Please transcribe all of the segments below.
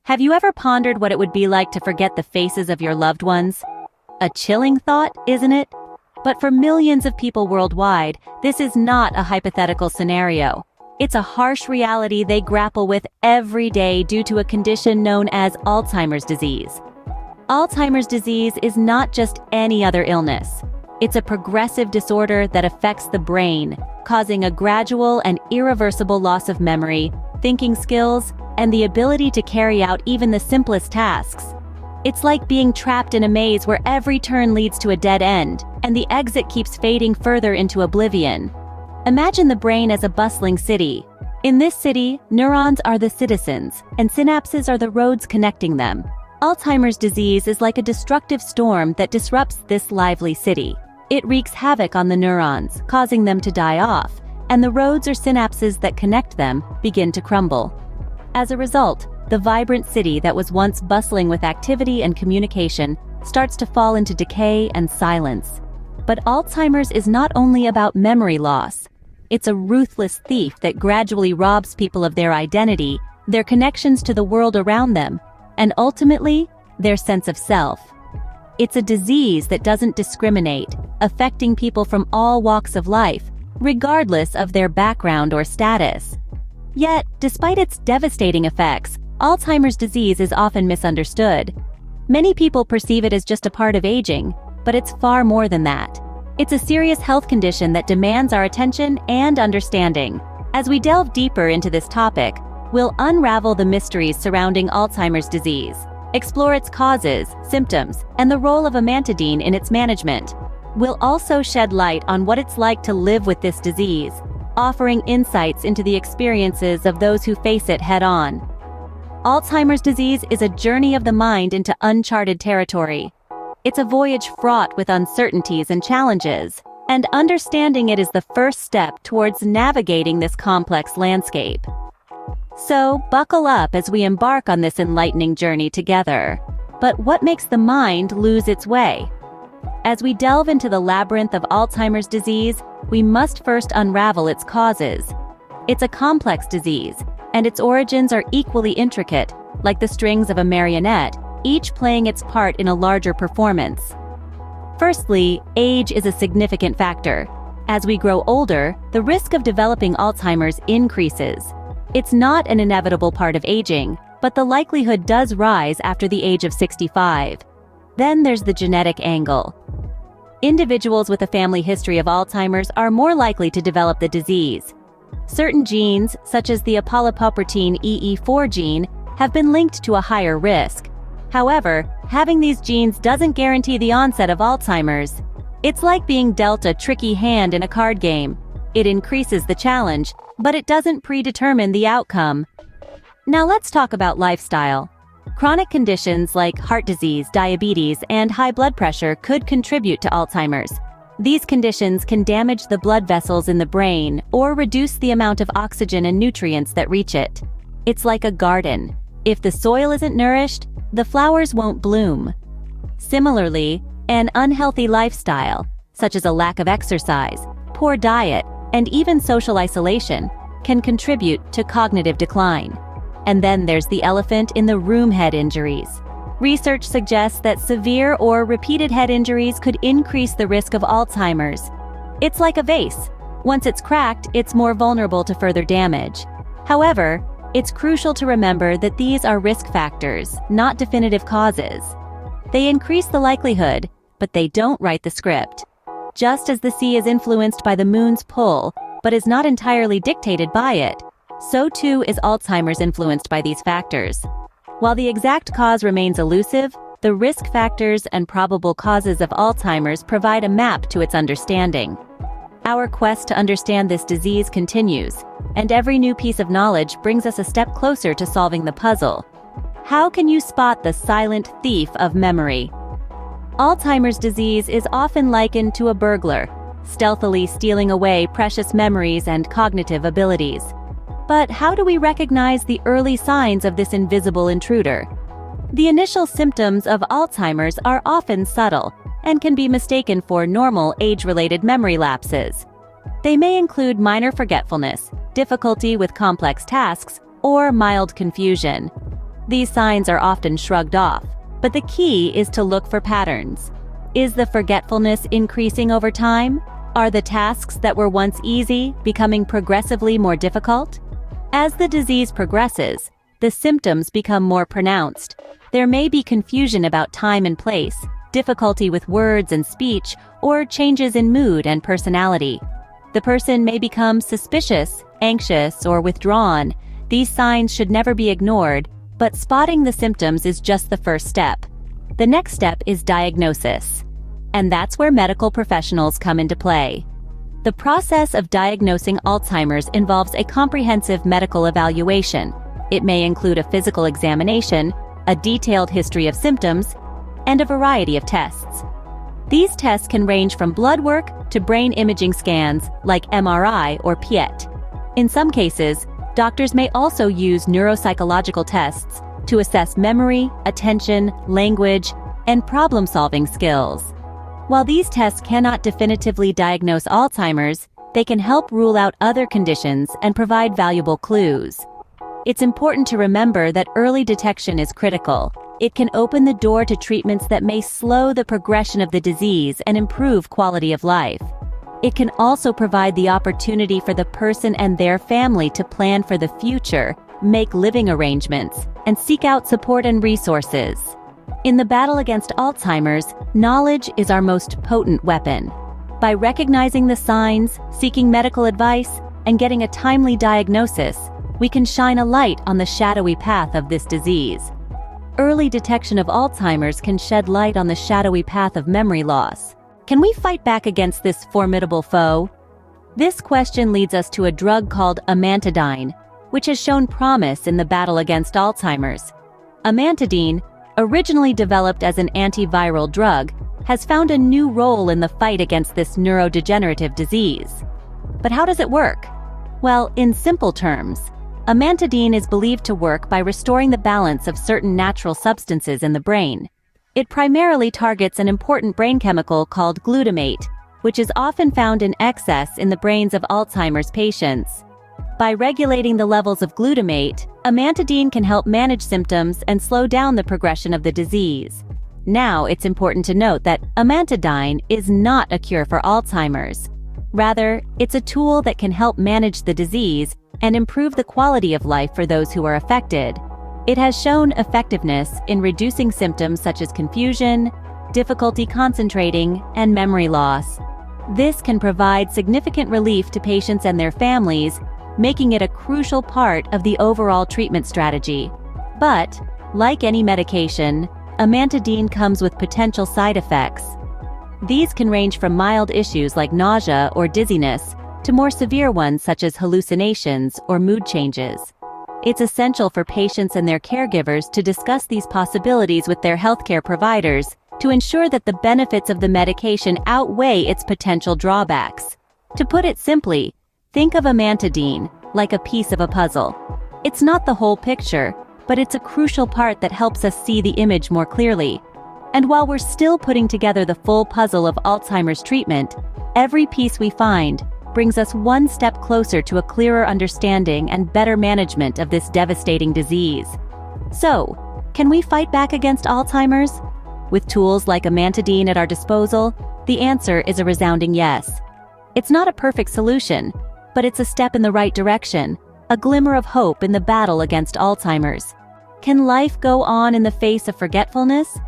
Have you ever pondered what it would be like to forget the faces of your loved ones? A chilling thought, isn't it? But for millions of people worldwide, this is not a hypothetical scenario. It's a harsh reality they grapple with every day due to a condition known as Alzheimer's disease. Alzheimer's disease is not just any other illness. It's a progressive disorder that affects the brain, causing a gradual and irreversible loss of memory, thinking skills, and the ability to carry out even the simplest tasks. It's like being trapped in a maze where every turn leads to a dead end, and the exit keeps fading further into oblivion. Imagine the brain as a bustling city. In this city, neurons are the citizens, and synapses are the roads connecting them. Alzheimer's disease is like a destructive storm that disrupts this lively city. It wreaks havoc on the neurons, causing them to die off, and the roads or synapses that connect them begin to crumble. As a result, the vibrant city that was once bustling with activity and communication starts to fall into decay and silence. But Alzheimer's is not only about memory loss. It's a ruthless thief that gradually robs people of their identity, their connections to the world around them, and ultimately, their sense of self. It's a disease that doesn't discriminate, affecting people from all walks of life, regardless of their background or status. Yet, despite its devastating effects, Alzheimer's disease is often misunderstood. Many people perceive it as just a part of aging, but it's far more than that. It's a serious health condition that demands our attention and understanding. As we delve deeper into this topic, we'll unravel the mysteries surrounding Alzheimer's disease, explore its causes, symptoms, and the role of amantadine in its management. We'll also shed light on what it's like to live with this disease, offering insights into the experiences of those who face it head-on. Alzheimer's disease is a journey of the mind into uncharted territory. It's a voyage fraught with uncertainties and challenges, and understanding it is the first step towards navigating this complex landscape. So, buckle up as we embark on this enlightening journey together. But what makes the mind lose its way? As we delve into the labyrinth of Alzheimer's disease, we must first unravel its causes. It's a complex disease, and its origins are equally intricate, like the strings of a marionette, each playing its part in a larger performance. Firstly, age is a significant factor. As we grow older, the risk of developing Alzheimer's increases. It's not an inevitable part of aging, but the likelihood does rise after the age of 65. Then there's the genetic angle. Individuals with a family history of Alzheimer's are more likely to develop the disease. Certain genes, such as the apolipoprotein EE4 gene, have been linked to a higher risk. However, having these genes doesn't guarantee the onset of Alzheimer's. It's like being dealt a tricky hand in a card game. It increases the challenge, but it doesn't predetermine the outcome. Now let's talk about lifestyle. Chronic conditions like heart disease, diabetes, and high blood pressure could contribute to Alzheimer's. These conditions can damage the blood vessels in the brain or reduce the amount of oxygen and nutrients that reach it. It's like a garden. If the soil isn't nourished, the flowers won't bloom. Similarly, an unhealthy lifestyle, such as a lack of exercise, poor diet, and even social isolation, can contribute to cognitive decline. And then there's the elephant in the room: head injuries. Research suggests that severe or repeated head injuries could increase the risk of Alzheimer's. It's like a vase. Once it's cracked, it's more vulnerable to further damage. However, it's crucial to remember that these are risk factors, not definitive causes. They increase the likelihood, but they don't write the script. Just as the sea is influenced by the moon's pull, but is not entirely dictated by it, so too is Alzheimer's influenced by these factors. While the exact cause remains elusive, the risk factors and probable causes of Alzheimer's provide a map to its understanding. Our quest to understand this disease continues, and every new piece of knowledge brings us a step closer to solving the puzzle. How can you spot the silent thief of memory? Alzheimer's disease is often likened to a burglar, stealthily stealing away precious memories and cognitive abilities. But how do we recognize the early signs of this invisible intruder? The initial symptoms of Alzheimer's are often subtle and can be mistaken for normal age-related memory lapses. They may include minor forgetfulness, difficulty with complex tasks, or mild confusion. These signs are often shrugged off, but the key is to look for patterns. Is the forgetfulness increasing over time? Are the tasks that were once easy becoming progressively more difficult? As the disease progresses, the symptoms become more pronounced. There may be confusion about time and place, difficulty with words and speech, or changes in mood and personality. The person may become suspicious, anxious, or withdrawn. These signs should never be ignored, but spotting the symptoms is just the first step. The next step is diagnosis. And that's where medical professionals come into play. The process of diagnosing Alzheimer's involves a comprehensive medical evaluation. It may include a physical examination, a detailed history of symptoms, and a variety of tests. These tests can range from blood work to brain imaging scans like MRI or PET. In some cases, doctors may also use neuropsychological tests to assess memory, attention, language, and problem-solving skills. While these tests cannot definitively diagnose Alzheimer's, they can help rule out other conditions and provide valuable clues. It's important to remember that early detection is critical. It can open the door to treatments that may slow the progression of the disease and improve quality of life. It can also provide the opportunity for the person and their family to plan for the future, make living arrangements, and seek out support and resources. In the battle against Alzheimer's, knowledge is our most potent weapon. By recognizing the signs, seeking medical advice, and getting a timely diagnosis, we can shine a light on the shadowy path of this disease. Early detection of Alzheimer's can shed light on the shadowy path of memory loss. Can we fight back against this formidable foe? This question leads us to a drug called amantadine, which has shown promise in the battle against Alzheimer's. Amantadine, originally developed as an antiviral drug, has found a new role in the fight against this neurodegenerative disease. But how does it work? Well, in simple terms, amantadine is believed to work by restoring the balance of certain natural substances in the brain. It primarily targets an important brain chemical called glutamate, which is often found in excess in the brains of Alzheimer's patients. By regulating the levels of glutamate, amantadine can help manage symptoms and slow down the progression of the disease. Now, it's important to note that amantadine is not a cure for Alzheimer's. Rather, it's a tool that can help manage the disease and improve the quality of life for those who are affected. It has shown effectiveness in reducing symptoms such as confusion, difficulty concentrating, and memory loss. This can provide significant relief to patients and their families, making it a crucial part of the overall treatment strategy. But, like any medication, amantadine comes with potential side effects. These can range from mild issues like nausea or dizziness to more severe ones such as hallucinations or mood changes. It's essential for patients and their caregivers to discuss these possibilities with their healthcare providers to ensure that the benefits of the medication outweigh its potential drawbacks. To put it simply, think of amantadine like a piece of a puzzle. It's not the whole picture, but it's a crucial part that helps us see the image more clearly. And while we're still putting together the full puzzle of Alzheimer's treatment, every piece we find brings us one step closer to a clearer understanding and better management of this devastating disease. So, can we fight back against Alzheimer's? With tools like amantadine at our disposal, the answer is a resounding yes. It's not a perfect solution, but it's a step in the right direction, a glimmer of hope in the battle against Alzheimer's. Can life go on in the face of forgetfulness?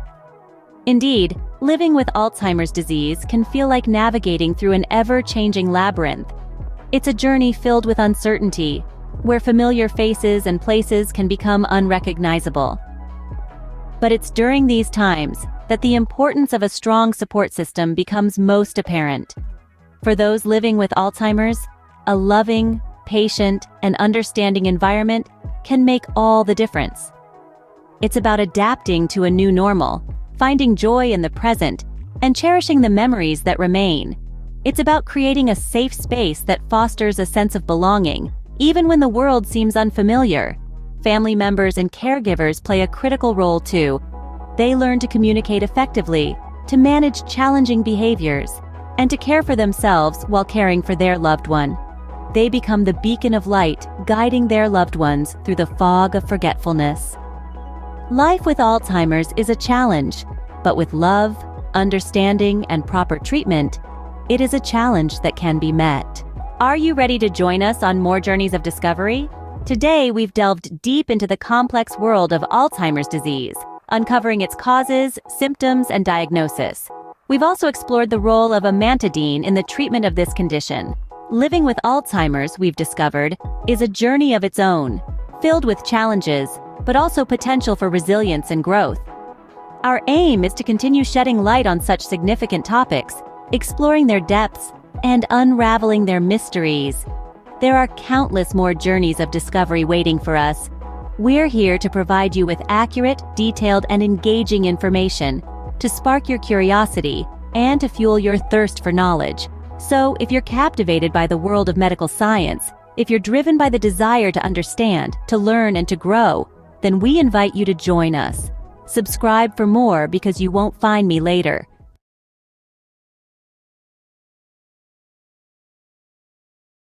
Indeed, living with Alzheimer's disease can feel like navigating through an ever-changing labyrinth. It's a journey filled with uncertainty, where familiar faces and places can become unrecognizable. But it's during these times that the importance of a strong support system becomes most apparent. For those living with Alzheimer's, a loving, patient, and understanding environment can make all the difference. It's about adapting to a new normal, finding joy in the present, and cherishing the memories that remain. It's about creating a safe space that fosters a sense of belonging, even when the world seems unfamiliar. Family members and caregivers play a critical role too. They learn to communicate effectively, to manage challenging behaviors, and to care for themselves while caring for their loved one. They become the beacon of light, guiding their loved ones through the fog of forgetfulness. Life with Alzheimer's is a challenge, but with love, understanding, and proper treatment, it is a challenge that can be met. Are you ready to join us on more journeys of discovery? Today, we've delved deep into the complex world of Alzheimer's disease, uncovering its causes, symptoms, and diagnosis. We've also explored the role of amantadine in the treatment of this condition. Living with Alzheimer's, we've discovered, is a journey of its own, filled with challenges, but also potential for resilience and growth. Our aim is to continue shedding light on such significant topics, exploring their depths, and unraveling their mysteries. There are countless more journeys of discovery waiting for us. We're here to provide you with accurate, detailed, and engaging information to spark your curiosity and to fuel your thirst for knowledge. So, if you're captivated by the world of medical science, if you're driven by the desire to understand, to learn, and to grow, then we invite you to join us. Subscribe for more because you won't find me later.